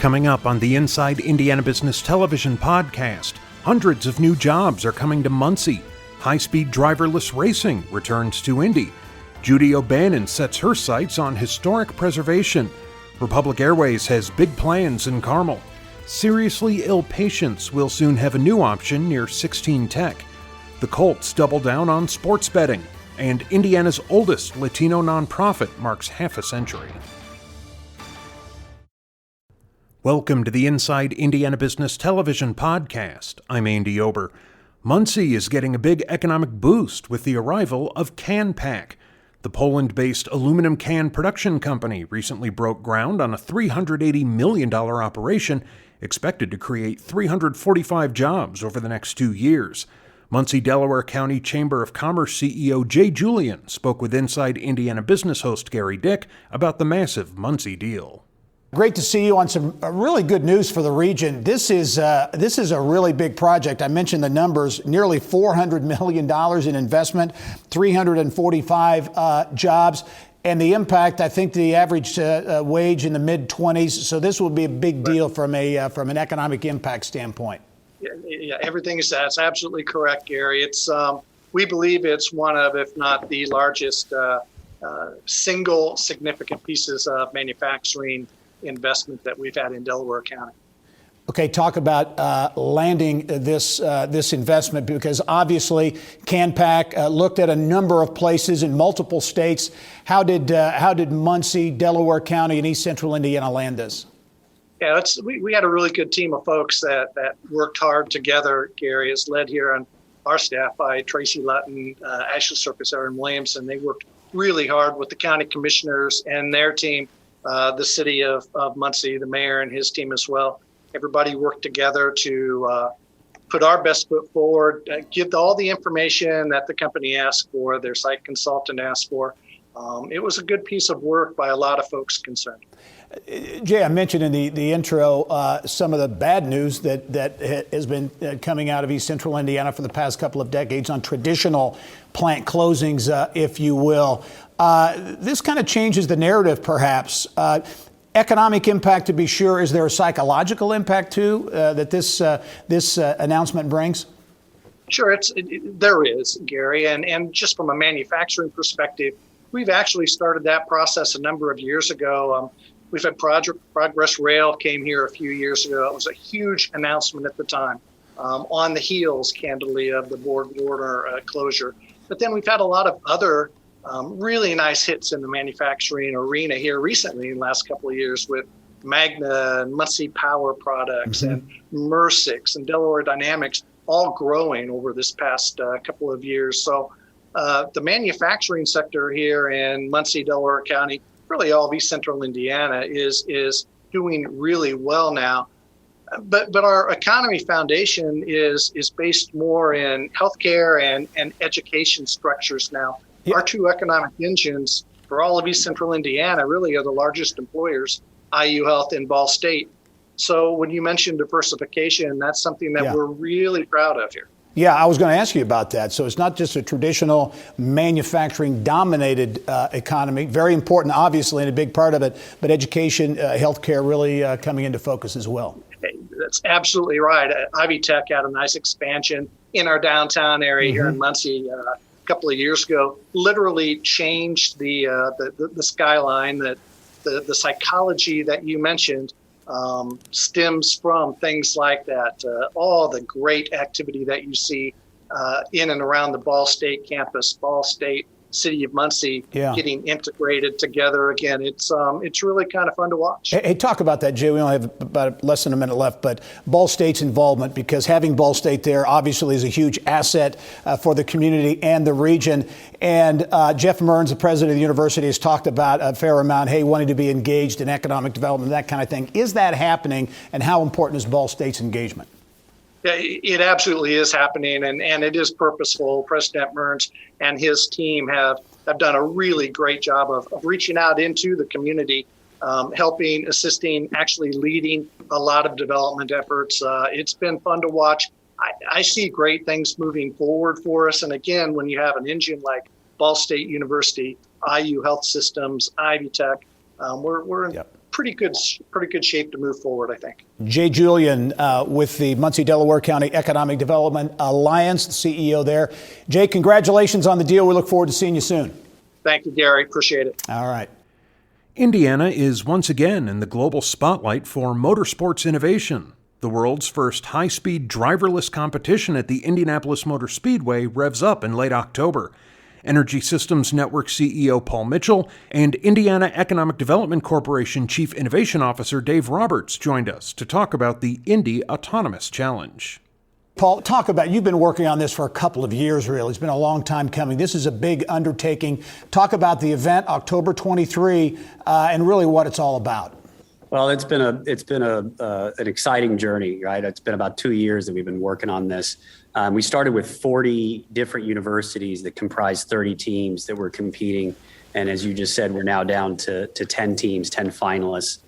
Coming up on the Inside Indiana Business Television podcast, hundreds of new jobs are coming to Muncie. High-speed driverless racing returns to Indy. Judy O'Bannon sets her sights on historic preservation. Republic Airways has big plans in Carmel. Seriously ill patients will soon have a new option near 16 Tech. The Colts double down on sports betting. And Indiana's oldest Latino nonprofit marks half a century. Welcome to the Inside Indiana Business Television podcast. I'm Andy Ober. Muncie is getting a big economic boost with the arrival of CanPack. The Poland-based aluminum can production company recently broke ground on a $380 million operation expected to create 345 jobs over the next 2 years. Muncie, Delaware County Chamber of Commerce CEO Jay Julian spoke with Inside Indiana Business host Gary Dick about the massive Muncie deal. Great to see you on some really good news for the region. This is a really big project. I mentioned the numbers, nearly $400 million in investment, 345 jobs, and the impact, I think the average wage in the mid-20s. So this will be a big deal from an economic impact standpoint. Yeah, that's absolutely correct, Gary. It's we believe it's one of, if not the largest single significant pieces of manufacturing investment that we've had in Delaware County. Okay, talk about landing this investment, because obviously CanPack looked at a number of places in multiple states. How did Muncie, Delaware County, and East Central Indiana land this? Yeah, we had a really good team of folks that worked hard together. Gary is led here on our staff by Tracy Lutton, Ashley Circus, Aaron Williamson. They worked really hard with the county commissioners and their team. The city of Muncie, the mayor and his team as well. Everybody worked together to put our best foot forward, give all the information that the company asked for, their site consultant asked for. It was a good piece of work by a lot of folks concerned. Jay, I mentioned in the intro some of the bad news that has been coming out of East Central Indiana for the past couple of decades on traditional plant closings, if you will. This kind of changes the narrative, perhaps. Economic impact, to be sure. Is there a psychological impact, too, that this announcement brings? Sure, there is, Gary. And just from a manufacturing perspective, we've actually started that process a number of years ago. We've had Progress Rail came here a few years ago. It was a huge announcement at the time, on the heels, candidly, of the Warner closure. But then we've had a lot of other really nice hits in the manufacturing arena here recently in the last couple of years with Magna and Muncie Power Products and Mercix and Delaware Dynamics all growing over this past couple of years. So the manufacturing sector here in Muncie, Delaware County, really all of East Central Indiana is doing really well now. But our economy foundation is based more in healthcare and education structures now. Yep. Our two economic engines for all of East Central Indiana really are the largest employers, IU Health and Ball State. So when you mentioned diversification, that's something that we're really proud of here. Yeah, I was going to ask you about that. So it's not just a traditional manufacturing-dominated economy. Very important, obviously, and a big part of it. But education, healthcare really coming into focus as well. That's absolutely right. Ivy Tech had a nice expansion in our downtown area here in Muncie a couple of years ago. Literally changed the skyline. That the psychology that you mentioned stems from things like that. All the great activity that you see in and around the Ball State campus, Ball State, City of Muncie, getting integrated together again. It's really kind of fun to watch. Hey, talk about that, Jay. We only have about less than a minute left, but Ball State's involvement, because having Ball State there obviously is a huge asset for the community and the region. And Jeff Mearns, the president of the university, has talked about a fair amount, wanting to be engaged in economic development, that kind of thing. Is that happening, and how important is Ball State's engagement? Yeah, it absolutely is happening, and it is purposeful. President Mearns and his team have done a really great job of reaching out into the community, helping, assisting, actually leading a lot of development efforts. It's been fun to watch. I see great things moving forward for us. And again, when you have an engine like Ball State University, IU Health Systems, Ivy Tech, we're pretty good shape to move forward, I think. Jay Julian with the Muncie, Delaware County Economic Development Alliance, the CEO there. Jay, congratulations on the deal. We look forward to seeing you soon. Thank you, Gary. Appreciate it. All right. Indiana is once again in the global spotlight for motorsports innovation. The world's first high-speed driverless competition at the Indianapolis Motor Speedway revs up in late October. Energy Systems Network CEO Paul Mitchell and Indiana Economic Development Corporation Chief Innovation Officer Dave Roberts joined us to talk about the Indy Autonomous Challenge. Paul, talk about, you've been working on this for a couple of years, really. It's been a long time coming. This is a big undertaking. Talk about the event, October 23, and really what it's all about. Well, it's been an exciting journey, right? It's been about 2 years that we've been working on this. We started with 40 different universities that comprise 30 teams that were competing. And as you just said, we're now down to 10 teams, 10 finalists.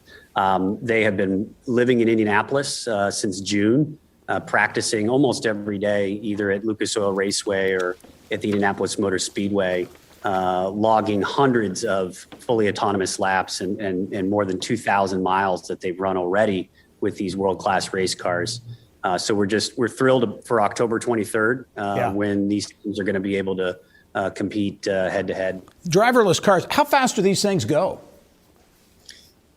They have been living in Indianapolis since June, practicing almost every day, either at Lucas Oil Raceway or at the Indianapolis Motor Speedway, logging hundreds of fully autonomous laps and more than 2,000 miles that they've run already with these world-class race cars. So we're thrilled for October 23rd when these teams are going to be able to compete head-to-head. Driverless cars, how fast do these things go?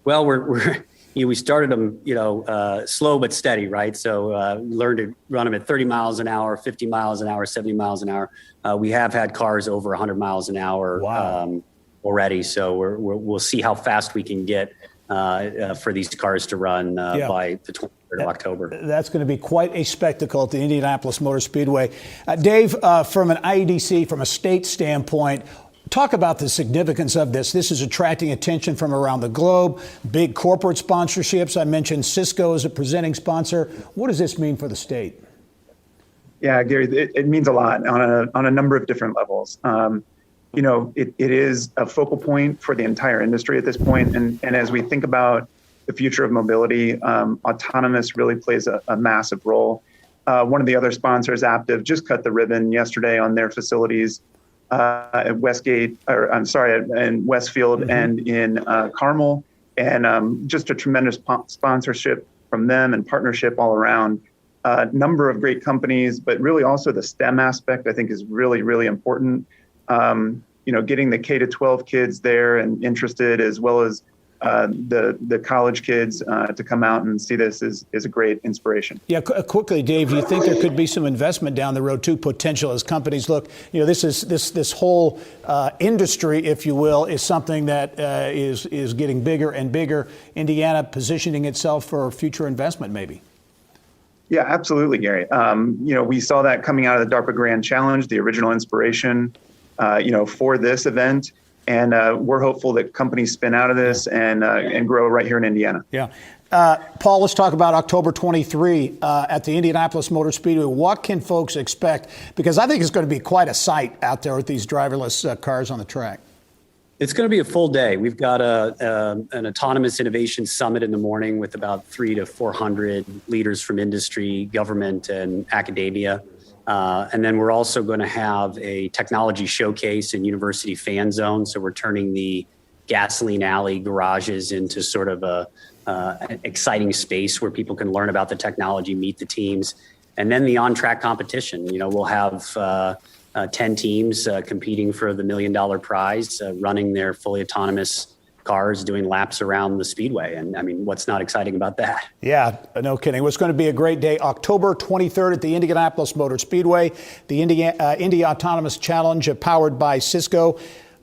Well, we started them, slow but steady, right? So learned to run them at 30 miles an hour, 50 miles an hour, 70 miles an hour. We have had cars over 100 miles an hour already. So we'll see how fast we can get for these cars to run by the 23rd of October. That's going to be quite a spectacle at the Indianapolis Motor Speedway. Dave, from an IEDC, from a state standpoint, talk about the significance of this. This is attracting attention from around the globe, big corporate sponsorships. I mentioned Cisco as a presenting sponsor. What does this mean for the state? Yeah, Gary, it means a lot on a number of different levels. It is a focal point for the entire industry at this point. And as we think about the future of mobility, autonomous really plays a massive role. One of the other sponsors, Aptiv, just cut the ribbon yesterday on their facilities at Westfield and in Carmel, and just a tremendous sponsorship from them and partnership all around. Number of great companies, but really also the STEM aspect I think is really, really important. Getting the K to 12 kids there and interested, as well as the college kids to come out and see this is a great inspiration. Yeah, quickly, Dave, do you think there could be some investment down the road too, potential, as companies look? This whole industry, if you will, is something that is getting bigger and bigger. Indiana positioning itself for future investment, maybe. Yeah, absolutely, Gary. We saw that coming out of the DARPA Grand Challenge, the original inspiration, for this event. And we're hopeful that companies spin out of this and grow right here in Indiana. Yeah. Paul, let's talk about October 23 at the Indianapolis Motor Speedway. What can folks expect? Because I think it's going to be quite a sight out there with these driverless cars on the track. It's going to be a full day. We've got an autonomous innovation summit in the morning with about 300 to 400 leaders from industry, government, and academia. And then we're also going to have a technology showcase and university fan zone. So we're turning the gasoline alley garages into sort of an exciting space where people can learn about the technology, meet the teams, and then the on-track competition. We'll have 10 teams competing for the $1 million prize, running their fully autonomous cars, doing laps around the speedway. And I mean, what's not exciting about that? Yeah, no kidding. It's going to be a great day. October 23rd at the Indianapolis Motor Speedway, the Indy Autonomous Challenge powered by Cisco.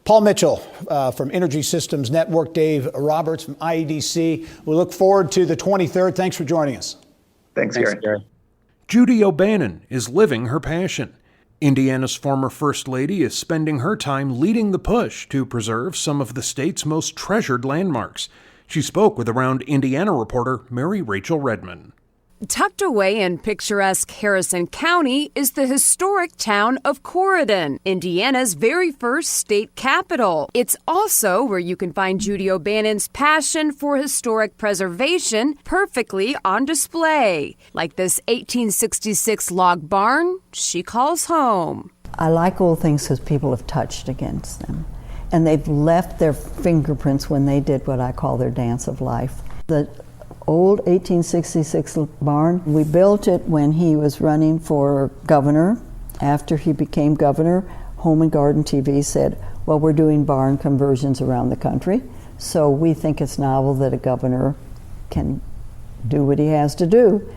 Paul Mitchell from Energy Systems Network, Dave Roberts from IEDC. We look forward to the 23rd. Thanks for joining us. Thanks, Gary. Judy O'Bannon is living her passion. Indiana's former First Lady is spending her time leading the push to preserve some of the state's most treasured landmarks. She spoke with Around Indiana reporter Mary Rachel Redman. Tucked away in picturesque Harrison County is the historic town of Corydon, Indiana's very first state capital. It's also where you can find Judy O'Bannon's passion for historic preservation perfectly on display, like this 1866 log barn she calls home. I like old things because people have touched against them. and they've left their fingerprints when they did what I call their dance of life. The old 1866 barn, we built it when he was running for governor. After he became governor, Home and Garden TV said, well, we're doing barn conversions around the country, so we think it's novel that a governor can do what he has to do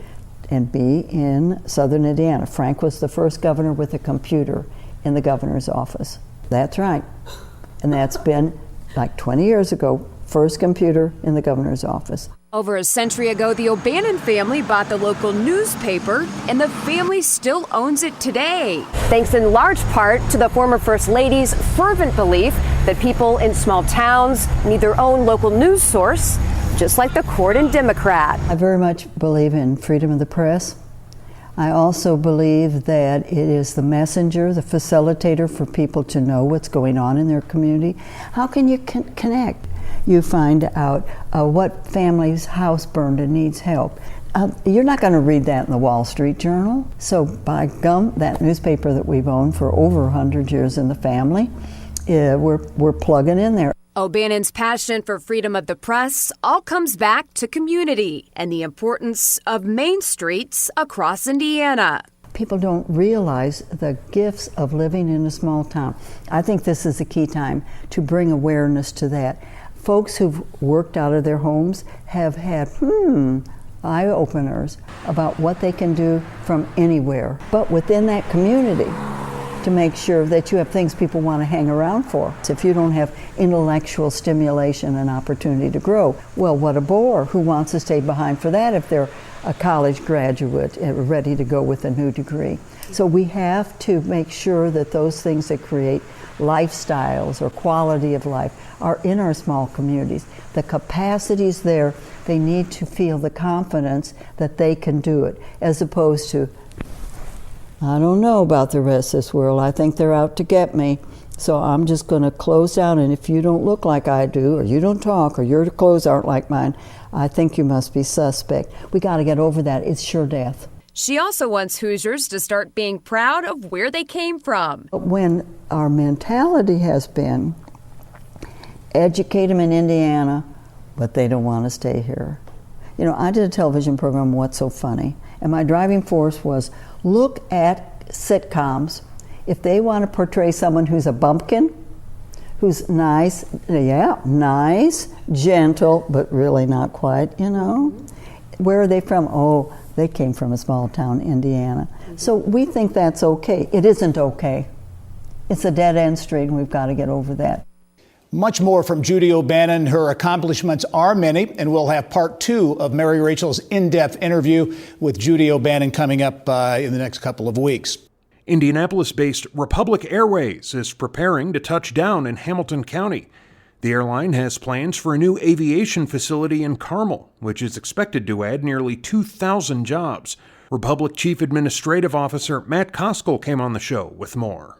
and be in southern Indiana. Frank was the first governor with a computer in the governor's office. That's right. And that's been like 20 years ago, first computer in the governor's office. Over a century ago, the O'Bannon family bought the local newspaper, and the family still owns it today. Thanks in large part to the former First Lady's fervent belief that people in small towns need their own local news source, just like the Corydon Democrat. I very much believe in freedom of the press. I also believe that it is the messenger, the facilitator for people to know what's going on in their community. How can you connect? You find out what family's house burned and needs help. You're not going to read that in the Wall Street Journal. So by gum, that newspaper that we've owned for over 100 years in the family, we're plugging in there. O'Bannon's passion for freedom of the press all comes back to community and the importance of main streets across Indiana. People don't realize the gifts of living in a small town. I think this is a key time to bring awareness to that. Folks who've worked out of their homes have had eye-openers about what they can do from anywhere, but within that community, to make sure that you have things people want to hang around for. So if you don't have intellectual stimulation and opportunity to grow, well, what a bore. Who wants to stay behind for that if they're a college graduate ready to go with a new degree? So we have to make sure that those things that create lifestyles or quality of life are in our small communities. The capacity's there. They need to feel the confidence that they can do it, as opposed to, I don't know about the rest of this world. I think they're out to get me. So I'm just going to close down, and if you don't look like I do, or you don't talk, or your clothes aren't like mine, I think you must be suspect. We got to get over that. It's sure death. She also wants Hoosiers to start being proud of where they came from. When our mentality has been, educate them in Indiana, but they don't want to stay here. You know, I did a television program, What's So Funny? And my driving force was, look at sitcoms. If they want to portray someone who's a bumpkin, who's nice, nice, gentle, but really not quite, you know. Where are they from? Oh, they came from a small town, Indiana. So we think that's okay. It isn't okay. It's a dead-end street, and we've got to get over that. Much more from Judy O'Bannon. Her accomplishments are many, and we'll have part 2 of Mary Rachel's in-depth interview with Judy O'Bannon coming up in the next couple of weeks. Indianapolis-based Republic Airways is preparing to touch down in Hamilton County. The airline has plans for a new aviation facility in Carmel, which is expected to add nearly 2,000 jobs. Republic Chief Administrative Officer Matt Koskell came on the show with more.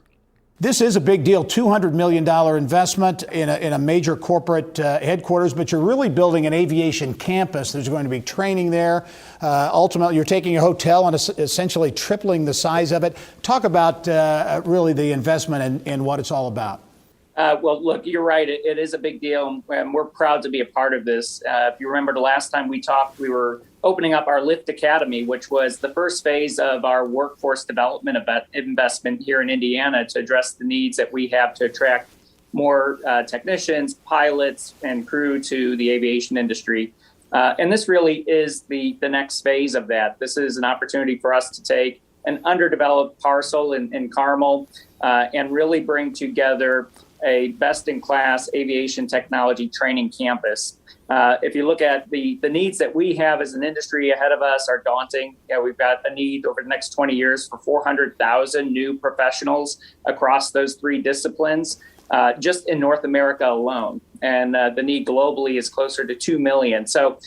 This is a big deal, $200 million investment in a major corporate headquarters, but you're really building an aviation campus. There's going to be training there. Ultimately, you're taking a hotel and essentially tripling the size of it. Talk about really the investment and what it's all about. Well, look, you're right. It is a big deal, and we're proud to be a part of this. If you remember the last time we talked, we were opening up our Lift Academy, which was the first phase of our workforce development investment here in Indiana to address the needs that we have to attract more technicians, pilots, and crew to the aviation industry. And this really is the next phase of that. This is an opportunity for us to take an underdeveloped parcel in Carmel and really bring together a best-in-class aviation technology training campus. If you look at the needs that we have as an industry ahead of us are daunting. We've got a need over the next 20 years for 400,000 new professionals across those 3 disciplines just in North America alone. And the need globally is closer to 2 million. So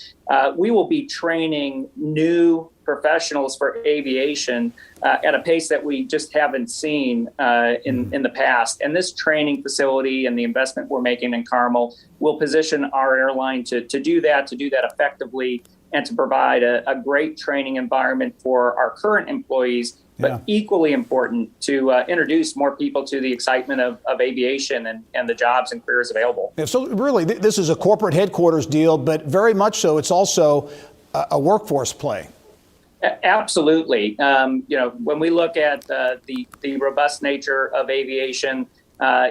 we will be training new professionals for aviation at a pace that we just haven't seen in the past. And this training facility and the investment we're making in Carmel will position our airline to do that effectively, and to provide a great training environment for our current employees, but equally important to introduce more people to the excitement of aviation and the jobs and careers available. Yeah, so really, this is a corporate headquarters deal, but very much so, it's also a workforce play. Absolutely. When we look at the robust nature of aviation,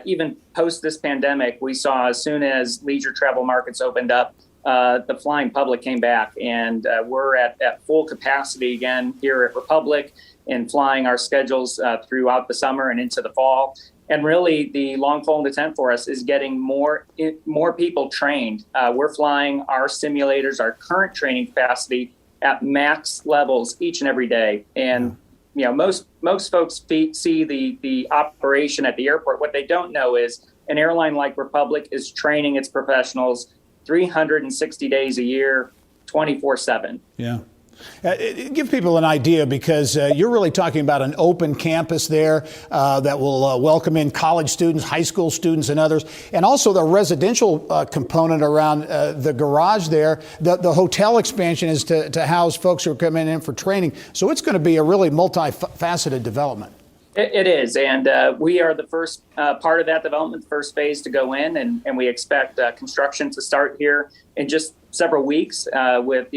even post this pandemic, we saw as soon as leisure travel markets opened up, the flying public came back, and we're at full capacity again here at Republic and flying our schedules throughout the summer and into the fall. And really, the long pole in the tent for us is getting more people trained. We're flying our simulators, our current training capacity at max levels each and every day. And most folks see the operation at the airport. What they don't know is an airline like Republic is training its professionals 360 days a year, 24/7. Yeah. Give people an idea, because you're really talking about an open campus there that will welcome in college students, high school students, and others, and also the residential component around the garage there. The hotel expansion is to house folks who are coming in for training. So it's going to be a really multifaceted development. It is, and we are the first part of that development, first phase to go in, and we expect construction to start here in just several weeks with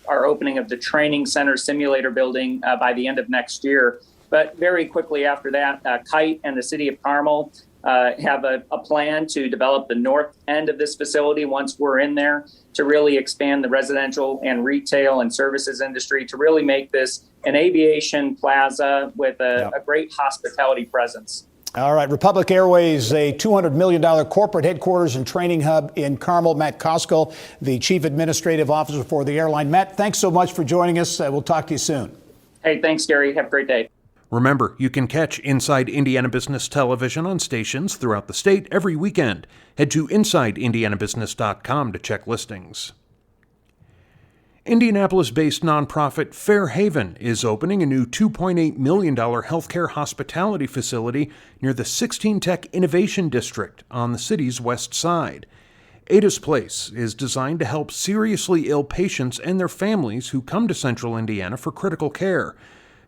our opening of the training center simulator building by the end of next year. But very quickly after that, Kite and the city of Carmel have a plan to develop the north end of this facility once we're in there, to really expand the residential and retail and services industry, to really make this an aviation plaza with a great hospitality presence. All right. Republic Airways, a $200 million corporate headquarters and training hub in Carmel. Matt Koskell, the Chief Administrative Officer for the airline. Matt, thanks so much for joining us. We'll talk to you soon. Hey, thanks, Gary. Have a great day. Remember, you can catch Inside Indiana Business Television on stations throughout the state every weekend. Head to InsideIndianaBusiness.com to check listings. Indianapolis-based nonprofit Fairhaven is opening a new $2.8 million healthcare hospitality facility near the 16 Tech Innovation District on the city's west side. Ada's Place is designed to help seriously ill patients and their families who come to Central Indiana for critical care.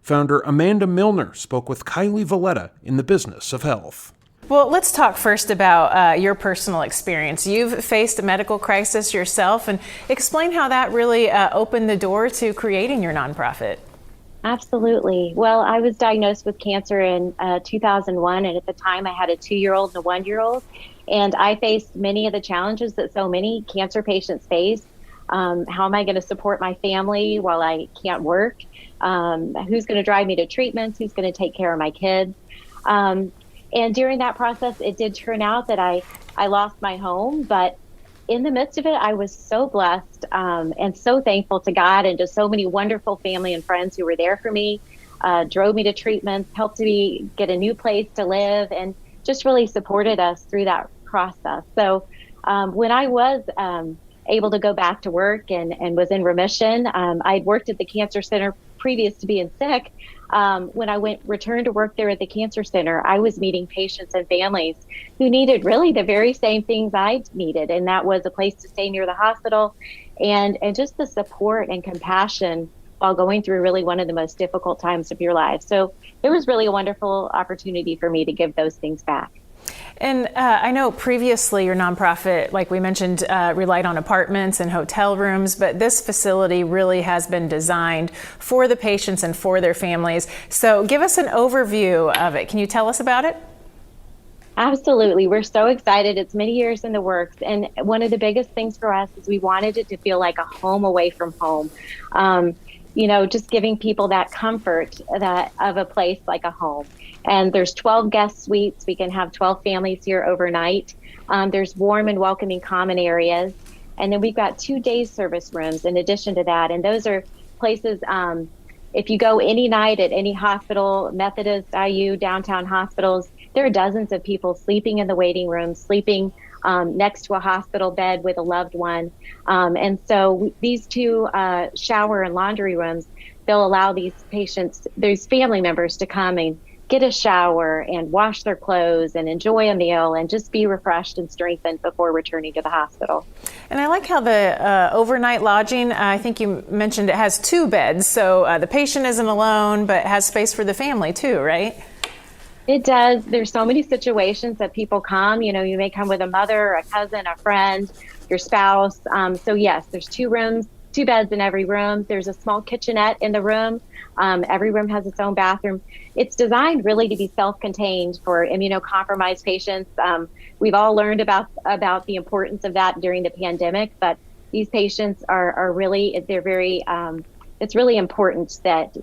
Founder Amanda Milner spoke with Kylie Valletta in the Business of Health. Well, let's talk first about your personal experience. You've faced a medical crisis yourself, and explain how that really opened the door to creating your nonprofit. Absolutely. Well, I was diagnosed with cancer in 2001, and at the time I had a 2-year-old and a 1-year-old, and I faced many of the challenges that so many cancer patients face. How am I going to support my family while I can't work? Who's going to drive me to treatments? Who's going to take care of my kids? And during that process, it did turn out that I lost my home. But in the midst of it, I was so blessed and so thankful to God and to so many wonderful family and friends who were there for me, drove me to treatments, helped me get a new place to live, and just really supported us through that process. So when I was able to go back to work and was in remission, I'd worked at the cancer center previous to being sick. When I returned to work there at the cancer center, I was meeting patients and families who needed really the very same things I needed. And that was a place to stay near the hospital and just the support and compassion while going through really one of the most difficult times of your life. So it was really a wonderful opportunity for me to give those things back. And I know previously your nonprofit, like we mentioned, relied on apartments and hotel rooms, but this facility really has been designed for the patients and for their families. So give us an overview of it. Can you tell us about it? Absolutely. We're so excited. It's many years in the works. And one of the biggest things for us is we wanted it to feel like a home away from home. Just giving people that comfort of a place like a home. And there's 12 guest suites. We can have 12 families here overnight. There's warm and welcoming common areas. And then we've got 2 day service rooms in addition to that. And those are places, if you go any night at any hospital, Methodist, IU, downtown hospitals, there are dozens of people sleeping in the waiting room, sleeping next to a hospital bed with a loved one. And so these 2 shower and laundry rooms, they'll allow these patients, these family members to come and get a shower and wash their clothes and enjoy a meal and just be refreshed and strengthened before returning to the hospital. And I like how the overnight lodging, I think you mentioned it has 2 beds. So the patient isn't alone, but has space for the family too, right? It does. There's so many situations that people come. You know, you may come with a mother, a cousin, a friend, your spouse. So yes, there's 2 rooms, 2 beds in every room. There's a small kitchenette in the room. Every room has its own bathroom. It's designed really to be self-contained for immunocompromised patients. We've all learned about the importance of that during the pandemic, but these patients are really, it's really important that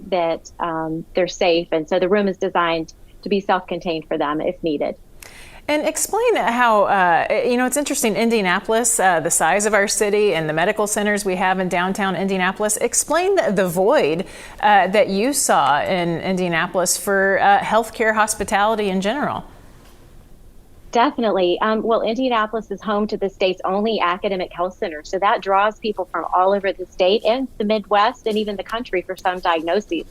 they're safe. And so the room is designed to be self-contained for them if needed. And explain how, it's interesting, Indianapolis, the size of our city and the medical centers we have in downtown Indianapolis. Explain the void that you saw in Indianapolis for healthcare hospitality in general. Definitely. Well, Indianapolis is home to the state's only academic health center. So that draws people from all over the state and the Midwest and even the country for some diagnoses.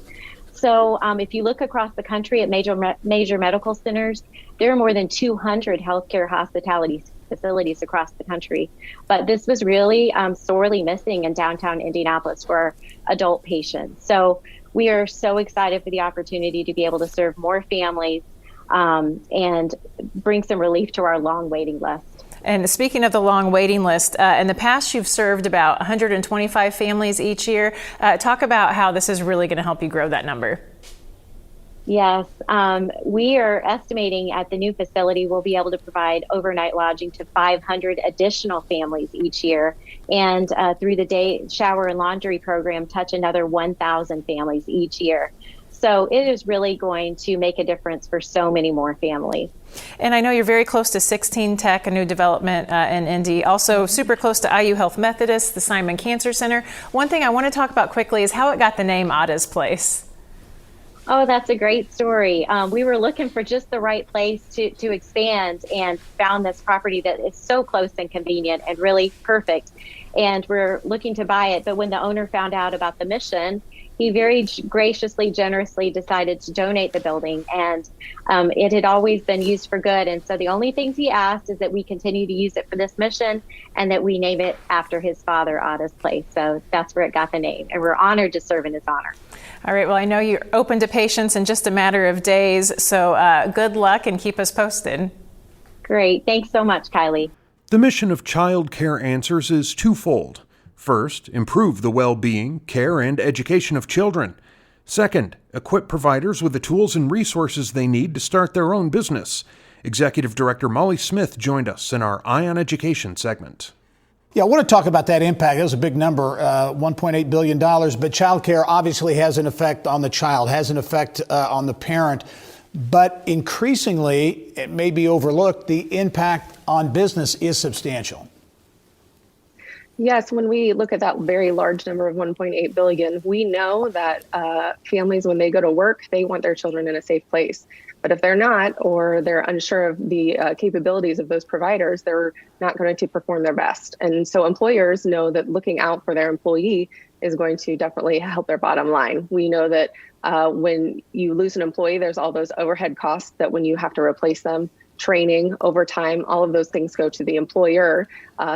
So if you look across the country at major medical centers, there are more than 200 healthcare hospitality facilities across the country. But this was really sorely missing in downtown Indianapolis for adult patients. So we are so excited for the opportunity to be able to serve more families and bring some relief to our long waiting list. And speaking of the long waiting list, in the past you've served about 125 families each year. Talk about how this is really going to help you grow that number. Yes, we are estimating at the new facility we'll be able to provide overnight lodging to 500 additional families each year. And through the day shower and laundry program, touch another 1,000 families each year. So it is really going to make a difference for so many more families. And I know you're very close to 16 Tech, a new development in Indy, also super close to IU Health Methodist, the Simon Cancer Center. One thing I want to talk about quickly is how it got the name Ada's Place. Oh, that's a great story. We were looking for just the right place to expand and found this property that is so close and convenient and really perfect. And we're looking to buy it. But when the owner found out about the mission, he very graciously, generously decided to donate the building, and it had always been used for good. And so the only things he asked is that we continue to use it for this mission and that we name it after his father, Ada's Place. So that's where it got the name, and we're honored to serve in his honor. All right. Well, I know you're open to patients in just a matter of days, so good luck and keep us posted. Great. Thanks so much, Kylie. The mission of Child Care Answers is twofold. First, improve the well-being, care, and education of children. Second, equip providers with the tools and resources they need to start their own business. Executive Director Molly Smith joined us in our Eye on Education segment. Yeah, I want to talk about that impact. That was a big number, $1.8 billion. But childcare obviously has an effect on the child, has an effect on the parent. But increasingly, it may be overlooked, the impact on business is substantial. Yes, when we look at that very large number of 1.8 billion, we know that families, when they go to work, they want their children in a safe place. But if they're not, or they're unsure of the capabilities of those providers, they're not going to perform their best. And so employers know that looking out for their employee is going to definitely help their bottom line. We know that when you lose an employee, there's all those overhead costs that when you have to replace them, training, overtime, all of those things go to the employer.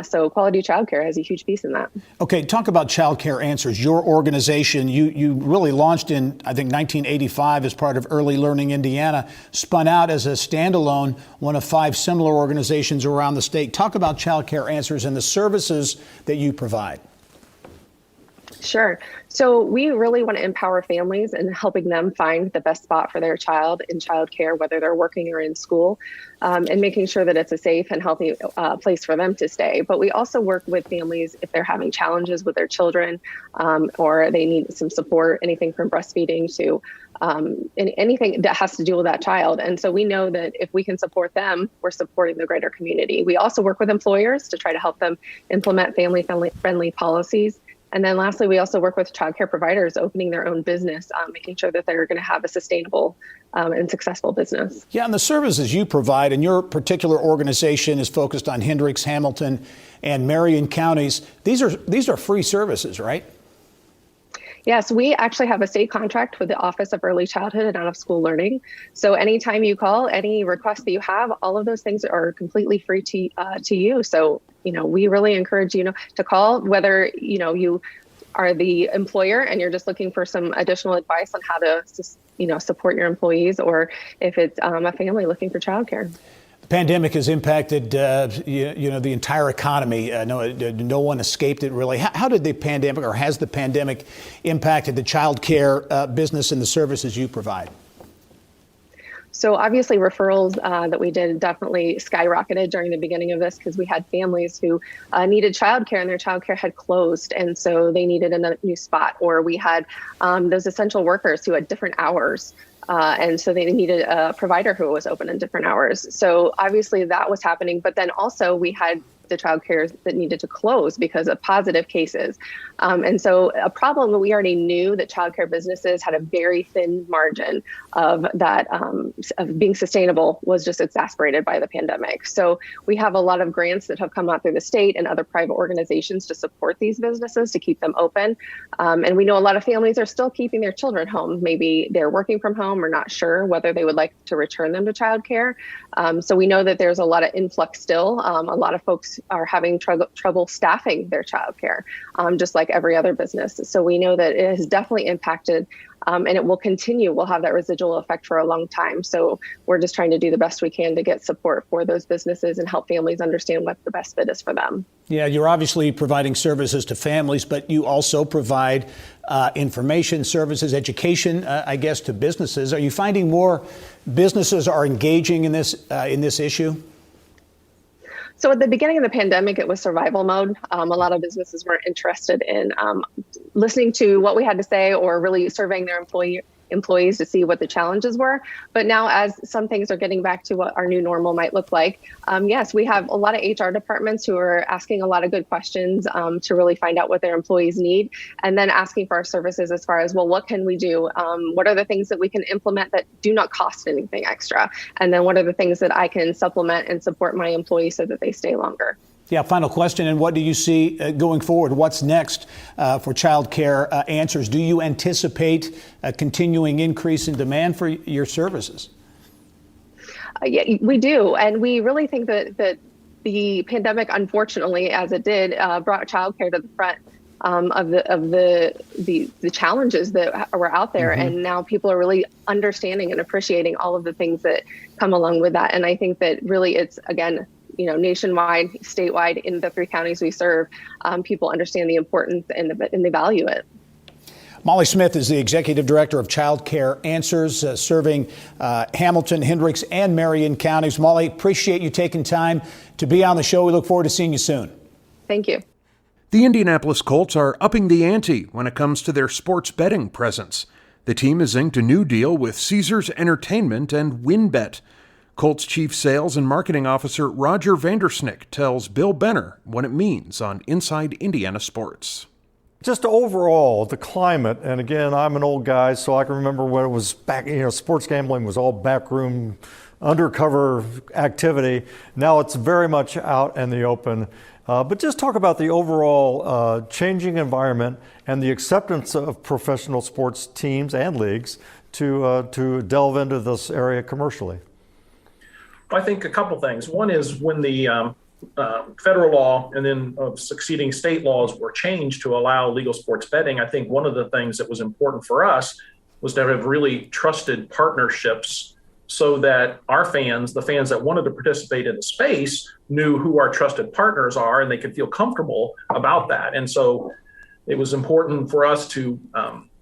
So quality childcare has a huge piece in that. Okay, talk about Child Care Answers. Your organization, you really launched in, I think, 1985 as part of Early Learning Indiana, spun out as a standalone, one of 5 similar organizations around the state. Talk about Child Care Answers and the services that you provide. Sure. So we really want to empower families and helping them find the best spot for their child in childcare, whether they're working or in school, and making sure that it's a safe and healthy place for them to stay. But we also work with families if they're having challenges with their children or they need some support, anything from breastfeeding to anything that has to do with that child. And so we know that if we can support them, we're supporting the greater community. We also work with employers to try to help them implement family-friendly policies. And then lastly, we also work with childcare providers opening their own business, making sure that they're going to have a sustainable and successful business. Yeah, and the services you provide, and your particular organization is focused on Hendricks, Hamilton, and Marion counties. These are free services, right? Yes, we actually have a state contract with the Office of Early Childhood and Out of School Learning. So anytime you call, any request that you have, all of those things are completely free to you. So we really encourage you to call, whether you are the employer and you're just looking for some additional advice on how to support your employees, or if it's a family looking for childcare. The pandemic has impacted, the entire economy. No one escaped it, really. How did the pandemic, or has the pandemic impacted the child care business and the services you provide? So obviously referrals that we did definitely skyrocketed during the beginning of this, because we had families who needed childcare and their childcare had closed, and so they needed a new spot. Or we had those essential workers who had different hours. And so they needed a provider who was open in different hours. So obviously that was happening. But then also we had the childcare that needed to close because of positive cases. And so a problem that we already knew that childcare businesses had a very thin margin of that, of being sustainable, was just exacerbated by the pandemic. So we have a lot of grants that have come out through the state and other private organizations to support these businesses, to keep them open. And we know a lot of families are still keeping their children home. Maybe they're working from home or not sure whether they would like to return them to childcare. So we know that there's a lot of influx still. A lot of folks are having trouble staffing their childcare, just like every other business. So we know that it has definitely impacted, and it will continue. We'll have that residual effect for a long time. So we're just trying to do the best we can to get support for those businesses and help families understand what the best fit is for them. Yeah, you're obviously providing services to families, but you also provide information services, education, I guess, to businesses. Are you finding more businesses are engaging in this issue? So at the beginning of the pandemic, it was survival mode. A lot of businesses weren't interested in listening to what we had to say or really surveying their employees to see what the challenges were. But now, as some things are getting back to what our new normal might look like, yes, we have a lot of HR departments who are asking a lot of good questions to really find out what their employees need, and then asking for our services as far as, well, what can we do? What are the things that we can implement that do not cost anything extra? And then what are the things that I can supplement and support my employees so that they stay longer? Yeah, final question. And what do you see going forward? What's next for child care answers? Do you anticipate a continuing increase in demand for your services? Yeah, we do. And we really think that the pandemic, unfortunately, as it did, brought child care to the front of the challenges that were out there. Mm-hmm. And now people are really understanding and appreciating all of the things that come along with that. And I think that really it's, again, nationwide, statewide, in the 3 counties we serve, people understand the importance and they value it. Molly Smith is the Executive Director of Child Care Answers, serving Hamilton, Hendricks, and Marion counties. Molly, appreciate you taking time to be on the show. We look forward to seeing you soon. Thank you. The Indianapolis Colts are upping the ante when it comes to their sports betting presence. The team has inked a new deal with Caesars Entertainment and WynnBET. Colts Chief Sales and Marketing Officer Roger Vandersnick tells Bill Benner what it means on Inside Indiana Sports. Just overall, the climate, and again, I'm an old guy, so I can remember when it was back, sports gambling was all backroom, undercover activity. Now it's very much out in the open. But just talk about the overall changing environment and the acceptance of professional sports teams and leagues to delve into this area commercially. I think a couple things. One is when the federal law and then succeeding state laws were changed to allow legal sports betting, I think one of the things that was important for us was to have really trusted partnerships so that our fans, the fans that wanted to participate in the space, knew who our trusted partners are and they could feel comfortable about that. And so it was important for us to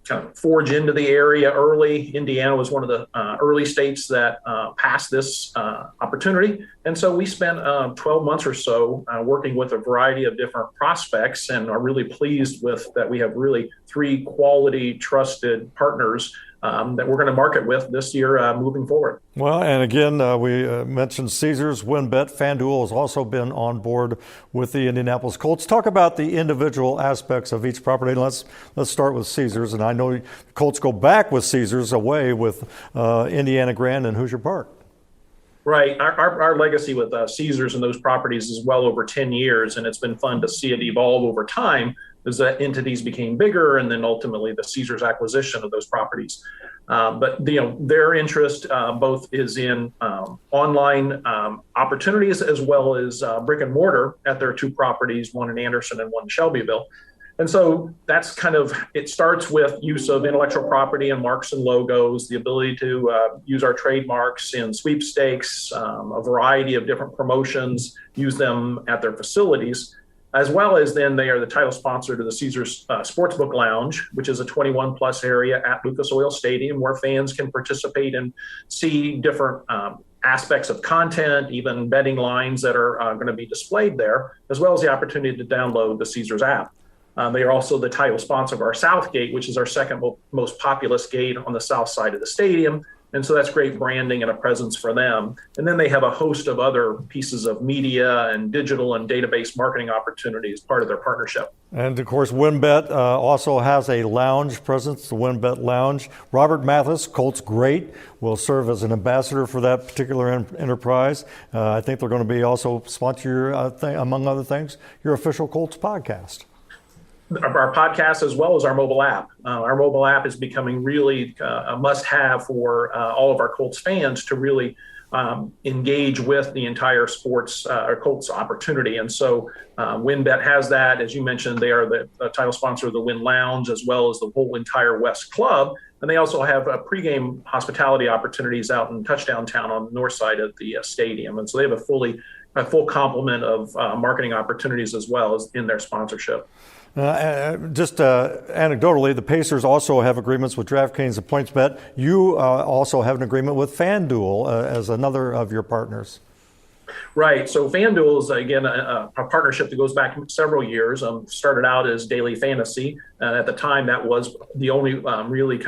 kind of forge into the area early. Indiana was one of the early states that passed this opportunity. And so we spent 12 months or so working with a variety of different prospects and are really pleased with that we have really 3 quality, trusted partners that we're going to market with this year moving forward. Well, and again, we mentioned Caesars, WynnBET, FanDuel has also been on board with the Indianapolis Colts. Talk about the individual aspects of each property. Let's start with Caesars, and I know Colts go back with Caesars away with Indiana Grand and Hoosier Park. Right. Our legacy with Caesars and those properties is well over 10 years, and it's been fun to see it evolve over time. as the entities became bigger, and then ultimately the Caesars acquisition of those properties. But their interest both is in online opportunities as well as brick and mortar at their two properties, one in Anderson and one in Shelbyville. And so that's it starts with use of intellectual property and marks and logos, the ability to use our trademarks in sweepstakes, a variety of different promotions, use them at their facilities, as well as then they are the title sponsor to the Caesars Sportsbook Lounge, which is a 21 plus area at Lucas Oil Stadium where fans can participate and see different aspects of content, even betting lines that are going to be displayed there, as well as the opportunity to download the Caesars app. They are also the title sponsor of our South Gate, which is our second most populous gate on the south side of the stadium. And so that's great branding and a presence for them. And then they have a host of other pieces of media and digital and database marketing opportunities as part of their partnership. And of course, WynnBET also has a lounge presence, the WynnBET Lounge. Robert Mathis, Colts great, will serve as an ambassador for that particular enterprise. I think they're going to be also sponsor, among other things, your official Colts podcast. Our podcast as well as our mobile app. Our mobile app is becoming really a must-have for all of our Colts fans to really engage with the entire sports or Colts opportunity. And so WynnBET has that. As you mentioned, they are the title sponsor of the Wynn Lounge as well as the whole entire West Club. And they also have pregame hospitality opportunities out in Touchdown Town on the north side of the stadium. And so they have a full complement of marketing opportunities as well as in their sponsorship. Just anecdotally, the Pacers also have agreements with DraftKings and PointsBet. You also have an agreement with FanDuel as another of your partners. Right. So FanDuel is, again, a partnership that goes back several years. Started out as daily fantasy. At the time, that was the only really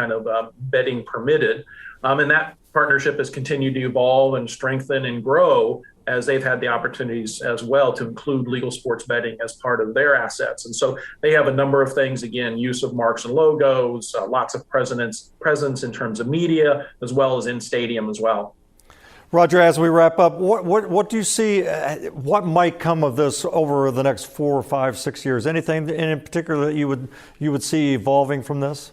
betting permitted. And that partnership has continued to evolve and strengthen and grow as they've had the opportunities as well to include legal sports betting as part of their assets. And so they have a number of things, again, use of marks and logos, lots of presence in terms of media, as well as in stadium as well. Roger, as we wrap up, what do you see, what might come of this over the next 4, 5, 6 years? Anything in particular that you would see evolving from this?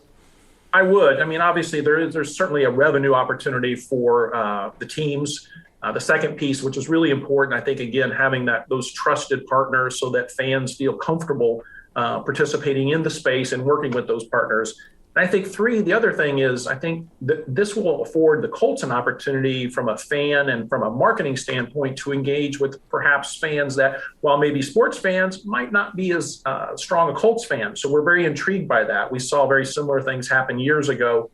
I would. I mean, obviously, there's certainly a revenue opportunity for the teams. The second piece, which is really important, I think, again, having those trusted partners so that fans feel comfortable participating in the space and working with those partners. And I think the other thing is, I think that this will afford the Colts an opportunity from a fan and from a marketing standpoint to engage with perhaps fans that, while maybe sports fans, might not be as strong a Colts fan. So we're very intrigued by that. We saw very similar things happen years ago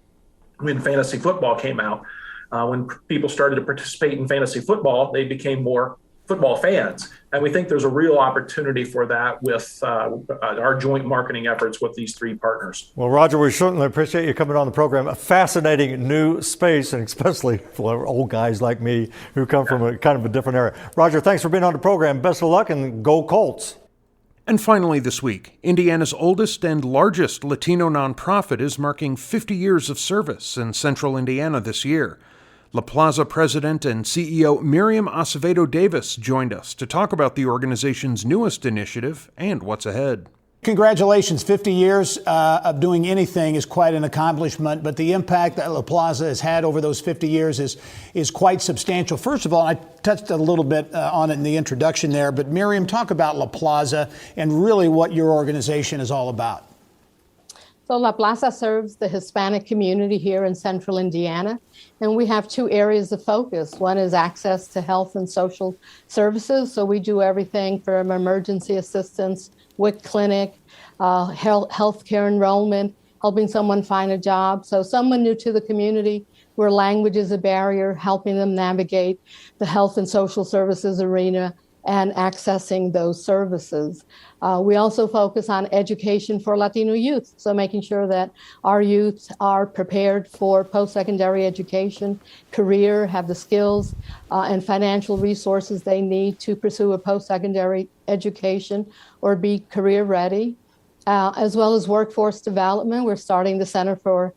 when fantasy football came out. When people started to participate in fantasy football, they became more football fans. And we think there's a real opportunity for that with our joint marketing efforts with these three partners. Well, Roger, we certainly appreciate you coming on the program. A fascinating new space, and especially for old guys like me who come from a kind of a different area. Roger, thanks for being on the program. Best of luck and go Colts. And finally this week, Indiana's oldest and largest Latino nonprofit is marking 50 years of service in central Indiana this year. La Plaza president and CEO Miriam Acevedo Davis joined us to talk about the organization's newest initiative and what's ahead. Congratulations. 50 years of doing anything is quite an accomplishment, but the impact that La Plaza has had over those 50 years is quite substantial. First of all, I touched a little bit on it in the introduction there, but Miriam, talk about La Plaza and really what your organization is all about. So La Plaza serves the Hispanic community here in central Indiana, and we have two areas of focus. One is access to health and social services. So we do everything from emergency assistance, WIC clinic, health care enrollment, helping someone find a job. So someone new to the community where language is a barrier, helping them navigate the health and social services arena and accessing those services. We also focus on education for Latino youth, so making sure that our youth are prepared for post-secondary education, career, have the skills and financial resources they need to pursue a post-secondary education or be career ready, as well as workforce development. We're starting the Center for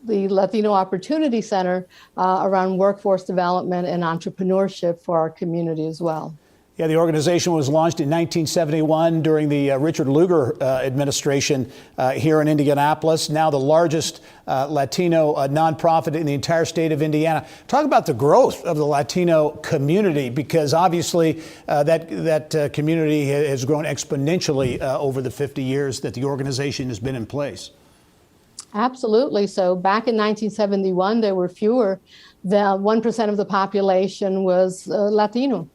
the Latino Opportunity Center around workforce development and entrepreneurship for our community as well. Yeah, the organization was launched in 1971 during the Richard Lugar administration here in Indianapolis, now the largest Latino nonprofit in the entire state of Indiana. Talk about the growth of the Latino community, because obviously that community has grown exponentially over the 50 years that the organization has been in place. Absolutely. So back in 1971, there were fewer. The 1% of the population was Latino.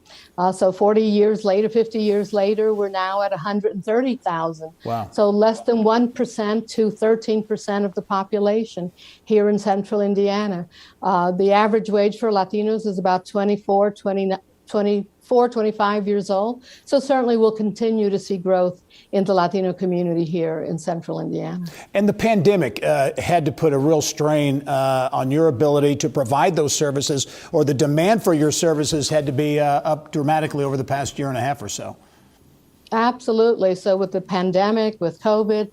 So 40 years later, 50 years later, we're now at 130,000. Wow. So less than 1% to 13% of the population here in central Indiana. The average wage for Latinos is about 24, 25 years old. So certainly we'll continue to see growth in the Latino community here in central Indiana. And the pandemic had to put a real strain on your ability to provide those services, or the demand for your services had to be up dramatically over the past year and a half or so. Absolutely. So with the pandemic, with COVID,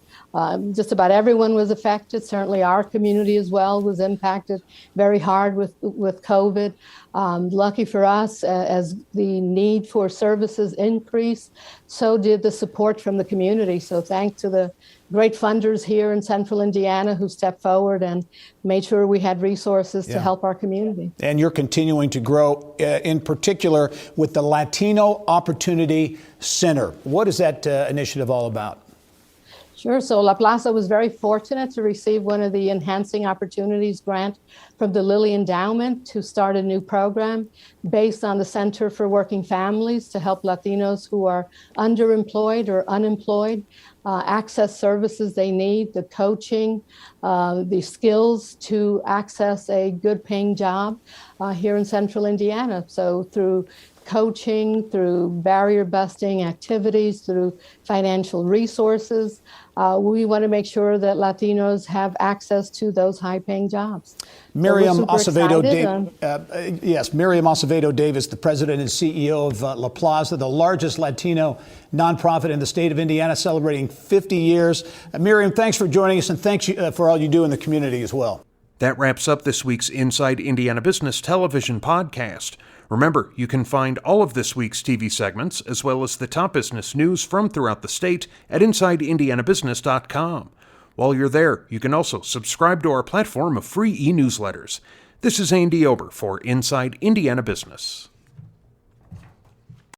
just about everyone was affected. Certainly our community as well was impacted very hard with COVID. Lucky for us, as the need for services increased, so did the support from the community. So thanks to the great funders here in central Indiana who stepped forward and made sure we had resources to help our community. And you're continuing to grow, in particular with the Latino Opportunity Center. What is that initiative all about? Sure. So La Plaza was very fortunate to receive one of the Enhancing Opportunities grant from the Lilly Endowment to start a new program based on the Center for Working Families to help Latinos who are underemployed or unemployed access services they need, the coaching, the skills to access a good paying job here in central Indiana. So through coaching, through barrier busting activities, through financial resources, we want to make sure that Latinos have access to those high-paying jobs. Miriam Acevedo Davis, the president and CEO of La Plaza, the largest Latino nonprofit in the state of Indiana, celebrating 50 years. Miriam, thanks for joining us, and thanks for all you do in the community as well. That wraps up this week's Inside Indiana Business television podcast. Remember, you can find all of this week's TV segments, as well as the top business news from throughout the state, at InsideIndianaBusiness.com. While you're there, you can also subscribe to our platform of free e-newsletters. This is Andy Ober for Inside Indiana Business.